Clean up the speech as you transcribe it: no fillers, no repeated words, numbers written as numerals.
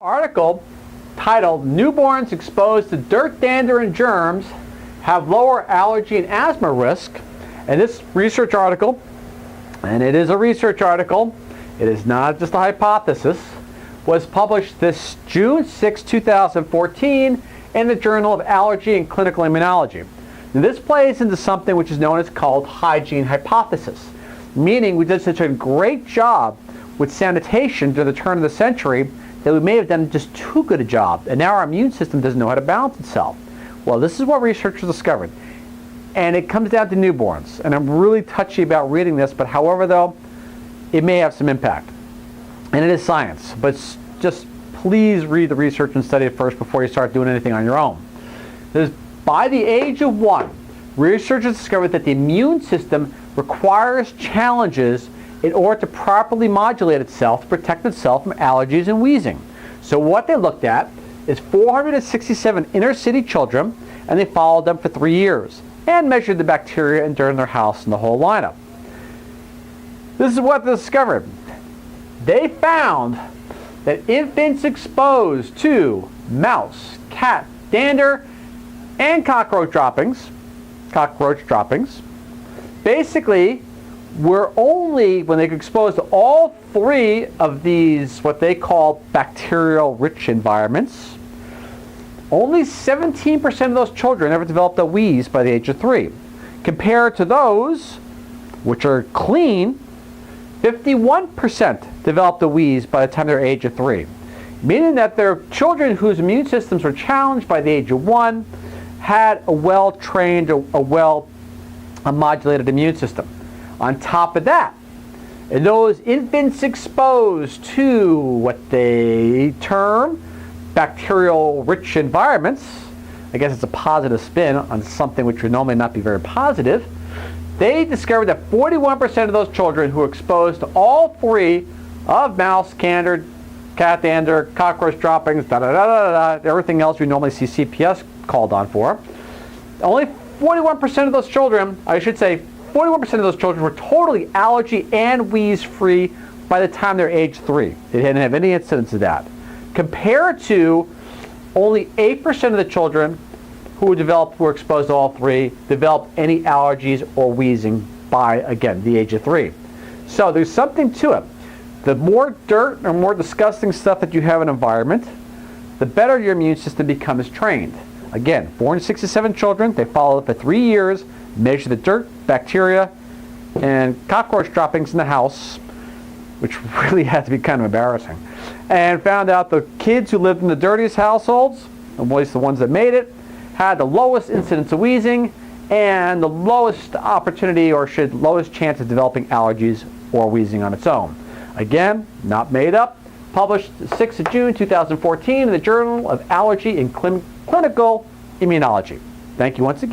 Article titled "Newborns exposed to dirt, dander, and germs have lower allergy and asthma risk." And this research article, and it is a research article, it is not just a hypothesis, was published this June 6, 2014 in the Journal of Allergy and Clinical Immunology. Now, this plays into something which is known as called hygiene hypothesis, meaning we did such a great job with sanitation during the turn of the century that we may have done just too good a job, and now our immune system doesn't know how to balance itself. Well, this is what researchers discovered, and it comes down to newborns, and I'm really touchy about reading this, but however though, it may have some impact, and it is science, but just please read the research and study it first before you start doing anything on your own. By the age of 1, researchers discovered that the immune system requires challenges in order to properly modulate itself to protect itself from allergies and wheezing. So what they looked at is 467 inner city children, and they followed them for 3 years and measured the bacteria and dirt in their house and the whole lineup. This is what they discovered. They found that infants exposed to mouse, cat, dander, and cockroach droppings basically were only, when they were exposed to all 3 of these, what they call bacterial-rich environments, only 17% of those children ever developed a wheeze by the age of 3. Compared to those which are clean, 51% developed a wheeze by the time they're age of 3. Meaning that their children whose immune systems were challenged by the age of 1 had a well-trained, a modulated immune system. On top of that, in those infants exposed to what they term bacterial-rich environments, I guess it's a positive spin on something which would normally not be very positive, they discovered that 41% of those children who were exposed to all 3 of mouse, cat dander, cockroach droppings, everything else we normally see CPS called on for, only 41% of those children, 41% of those children were totally allergy and wheeze free by the time they're age 3. They didn't have any incidence of that. Compared to only 8% of the children who were exposed to all 3 developed any allergies or wheezing by, again, the age of 3. So there's something to it. The more dirt or more disgusting stuff that you have in an environment, the better your immune system becomes trained. Again, 467 children, they followed for 3 years, measured the dirt, bacteria, and cockroach droppings in the house, which really had to be kind of embarrassing, and found out the kids who lived in the dirtiest households, at least the ones that made it, had the lowest incidence of wheezing and the lowest opportunity or lowest chance of developing allergies or wheezing on its own. Again, not made up, published 6th of June 2014 in the Journal of Allergy and Clinical Immunology. Thank you once again.